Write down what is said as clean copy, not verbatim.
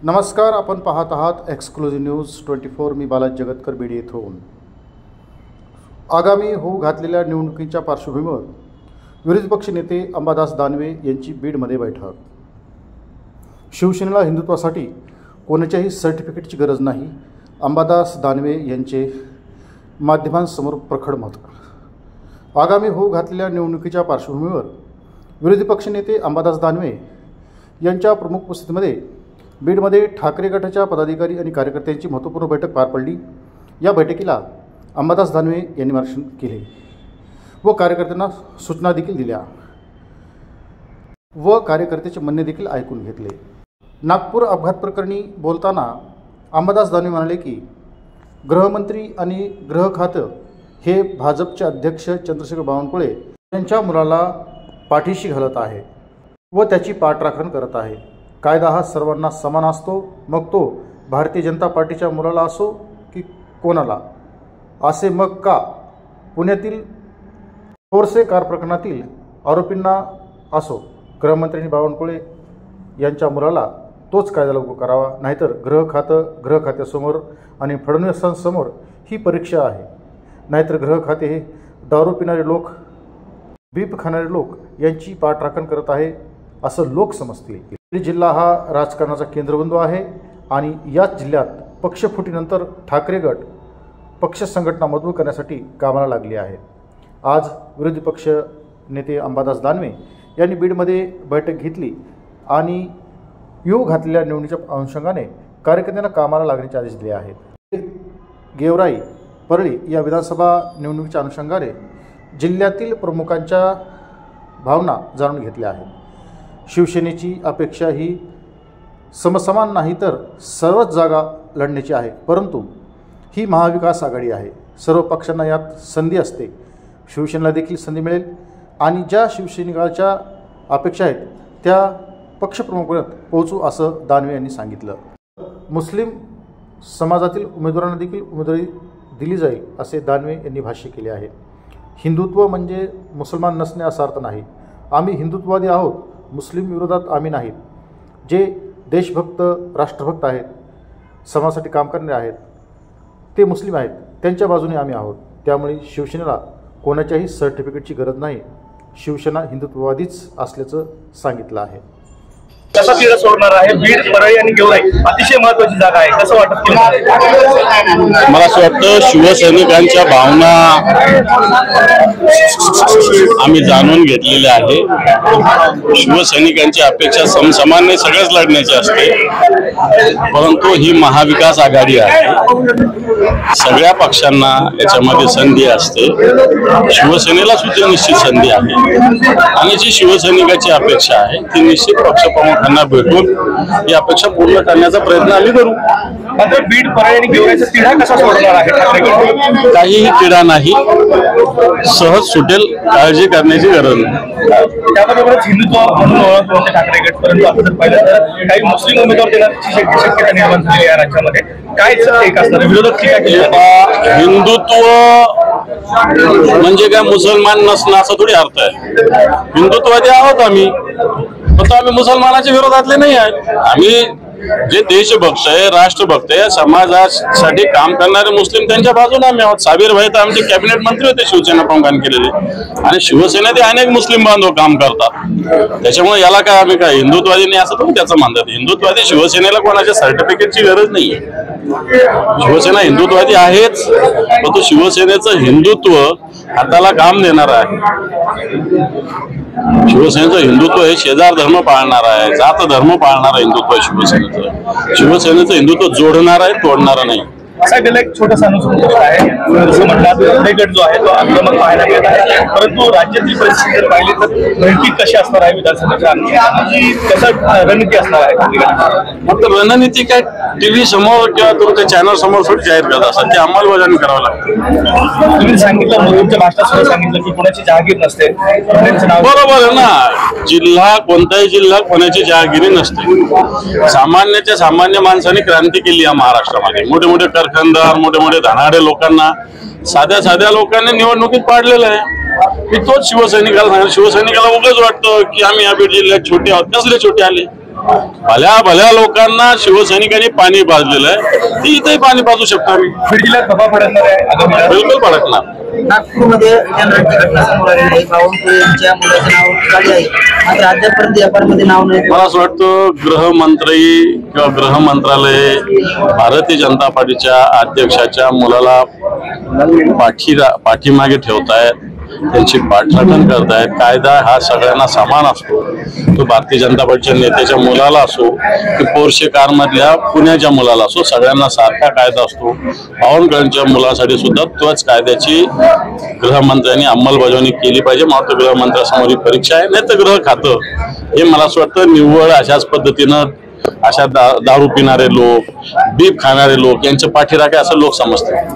नमस्कार, आपण पाहत आहात एक्सक्लुझिव्ह न्यूज 24। मी बालाजी जगतकर, बीड येथून। आगामी होऊ घातलेल्या निवडणुकीच्या पार्श्वभूमीवर विरोधी पक्ष नेते अंबादास दानवे यांची बीडमध्ये बैठक। शिवसेनेला हिंदुत्वासाठी कोणाच्याही सर्टिफिकेटची गरज नाही, अंबादास दानवे यांचे माध्यमांसमोर प्रखर मत। आगामी होऊ घातलेल्या निवडणुकीच्या पार्श्वभूमीवर विरोधी पक्ष नेते अंबादास दानवे यांच्या प्रमुख उपस्थितीमध्ये बीडमध्ये ठाकरे गटाच्या पदाधिकारी आणि कार्यकर्त्यांची महत्त्वपूर्ण बैठक पार पडली। या बैठकीला अंबादास दानवे यांनी मार्गदर्शन केले व कार्यकर्त्यांना सूचना देखील दिल्या व कार्यकर्त्याचे म्हणणे देखील ऐकून घेतले। नागपूर अपघात प्रकरणी बोलताना अंबादास दानवे म्हणाले की गृहमंत्री आणि गृह खातं हे भाजपचे अध्यक्ष चंद्रशेखर बावनकुळे यांच्या मुलाला पाठीशी घालत आहे व त्याची पाठराखण करत आहे। कायदा हा सर्वांना समान असतो, मग तो भारतीय जनता पार्टीच्या मुलाला असो की कोणाला असे मग का पुण्यातील कोरसे कार प्रकरणातील आरोपींना असो, गृहमंत्री बावनकुळे यांच्या मुलाला तोच कायदा लागू करावा, नाहीतर गृह खात्यासमोर आणि फडणवीसांसमोर ही परीक्षा आहे। नाहीतर गृह खाते हे दारू पिणारे लोक, बीप खाणारे लोक यांची पाठराखण करत आहे असं लोक समजतील। बीड जिल्हा हा राजकारणाचा केंद्रबिंदू आहे आणि याच जिल्ह्यात पक्षफुटीनंतर ठाकरे गट पक्ष संघटना मजबूत करण्यासाठी कामाला लागली आहे। आज विरोधी पक्ष नेते अंबादास दानवे यांनी बीडमध्ये बैठक घेतली आणि येऊ घातलेल्या निवडणुकीच्या अनुषंगाने कार्यकर्त्यांना कामाला लागण्याचे आदेश दिले आहेत। गेवराई परळी या विधानसभा निवडणुकीच्या अनुषंगाने जिल्ह्यातील प्रमुखांच्या भावना जाणून घेतल्या आहेत। शिवसेनेची अपेक्षा ही समसमान नाही तर सर्वच जागा लढण्याची आहे, परंतु ही महाविकास आघाडी आहे, सर्व पक्षांना यात संधी असते, शिवसेनेला देखील संधी मिळेल आणि ज्या शिवसैनिकाच्या अपेक्षा आहेत त्या पक्षप्रमुखांपर्यंत पोहोचू असं दानवे यांनी सांगितलं। मुस्लिम समाजातील उमेदवारांना देखील उमेदवारी दिली जाईल असे दानवे यांनी भाष्य केले आहे। हिंदुत्व म्हणजे मुसलमान नसणे असा अर्थ नाही, आम्ही हिंदुत्ववादी आहोत, मुस्लिम विरोधात आम्ही नाहीत। जे देशभक्त राष्ट्रभक्त आहेत, समाजासाठी काम करणारे आहेत ते मुस्लिम आहेत, त्यांच्या बाजूने आम्ही आहोत। त्यामुळे शिवसेनेला कोणाच्याही सर्टिफिकेटची गरज नाही, शिवसेना हिंदुत्ववादीच असल्याचं सांगितलं आहे। कसा तिढा सोडणार आहे? बीड, परळी आणि गेवराई अतिशय महत्त्वाची जागा आहे, कसं वाटत? मला असं वाटतं शिवसैनिकांच्या भावना आम्ही जाणून घेतलेल्या आहे। शिवसैनिकांची अपेक्षा समसमान्य सगळ्याच लढण्याची असते, परंतु ही महाविकास आघाडी आहे, सगळ्या पक्षांना याच्यामध्ये संधी असते, शिवसेनेला सुद्धा निश्चित संधी आहे आणि जी शिवसैनिकाची अपेक्षा आहे ती निश्चित पक्षप्रमुखांना भेटून ही अपेक्षा पूर्ण करण्याचा प्रयत्न आम्ही करू। मात्र बीड, परळी आणि गेवराईचा तिढा कसा सोडणार आहे? काहीही तिढा नाही, सहज सुटेल, काळजी करण्याची गरज नाही। त्याबरोबरच हिंदुत्व म्हणून ओळख होते ठाकरे गट, परंतु आपण जर पाहिलं तर काही मुस्लिम उमेदवार देण्याची शक्यता निर्माण झाली या राज्यामध्ये, काय एक असणार विरोधक टीका केली? हिंदुत्व म्हणजे काय मुसलमान नसणं असा थोडी अर्थ आहे। हिंदुत्ववादी आहोत आम्ही, पण आम्ही मुसलमानाच्या विरोधातले नाही आहेत। आम्ही जे देशभक्त आहे, राष्ट्रभक्त आहे, समाजासाठी काम करणारे मुस्लिम त्यांच्या बाजूने आम्ही आहोत। साबीर भाई तर आमचे कॅबिनेट मंत्री होते शिवसेना प्रमुखांनी केलेले, आणि शिवसेनेत अनेक मुस्लिम बांधव काम करतात। त्याच्यामुळे याला काय आम्ही काय हिंदुत्ववादी नाही असं तुम्ही त्याचं म्हणतात। हिंदुत्ववादी शिवसेनेला कोणाच्या सर्टिफिकेटची गरज नाहीये, शिवसेना हिंदुत्ववादी आहेच, परंतु शिवसेनेचं हिंदुत्व हाताला काम देणार आहे। शिवसेनेचं हिंदुत्व हे शेजार धर्म पाळणार आहे, जात धर्म पाळणार आहे हिंदुत्व शिवसेनेचं। शिवसेनेचं हिंदुत्व जोडणार आहे, तोडणार नाही। असा गेला एक छोटासा अनुभव आहे, जसं म्हणतात ठाकरे गट जो आहे तो आक्रमक पाहायला मिळत आहे, परंतु राज्यातील परिस्थिती जर पाहिली तर रणनीती कशी असणार आहे विधानसभेच्या, कसं रणनीती असणार आहे? फक्त रणनीती काय टीव्ही समोर किंवा तुमच्या चॅनल समोर थोडी जाहीर करत असतात, ते अंमलबजावणी करावं लागतं। तुम्ही सांगितलं, तुमच्या भाषणात सुद्धा सांगितलं की कोणाची जहागीर नसते, बरोबर आहे ना। जिल्हा, कोणताही जिल्हा कोणाची जहागिरी नसते। सामान्याच्या सामान्य माणसाने क्रांती केली या महाराष्ट्रामध्ये। मोठे मोठे कारखानदार, मोठे मोठे धनाढ्य लोकांना साध्या लोकांनी निवडणुकीत पाडलेलं आहे। मी तोच शिवसैनिकाला सांगितलं, शिवसैनिकाला उगाच वाटतं की आम्ही या बीड जिल्ह्यात छोटे आहोत, कसले छोटे आले? भल्या भल्या लोकांना शिवसैनिकांनी पाणी पाजलेलं आहे, ती इथेही पाणी पाजू शकतो आम्ही. बीड जिल्ह्यात सभा पडणार आहे आगामी काळात. बिलकुल भडकणार. नागपूरमध्ये जनरलची घटना समोर आलेली आहे. बावनकुळे यांच्या मुलाचं नाव काढले आहे, मात्र अद्यापर्यंत एफआयआर मध्ये नाव नाही. मला असं वाटतं गृहमंत्री किंवा गृह मंत्रालय भारतीय जनता पार्टीच्या अध्यक्षाच्या मुलाला पाठीमागे ठेवतायत, त्यांची पाठराखण करतायत. कायदा हा सगळ्यांना समान असतो. तो भारतीय जनता पार्टीच्या नेत्याच्या मुलाला असो की पोर्शे कार मधल्या पुण्याच्या मुलाला असो, सगळ्यांना सारखा कायदा असतो. बावनकुळेंच्या मुलासाठी सुद्धा तोच कायद्याची गृहमंत्र्यांनी अंमलबजावणी केली पाहिजे. मात्र गृहमंत्र्यासमोर ही परीक्षा आहे. नाही तर गृह खातं हे मला असं वाटतं निव्वळ अशाच पद्धतीनं अशा दारू पिणारे लोक, बीप खाणारे लोक यांच्या पाठीराखे असं लोक समजतात.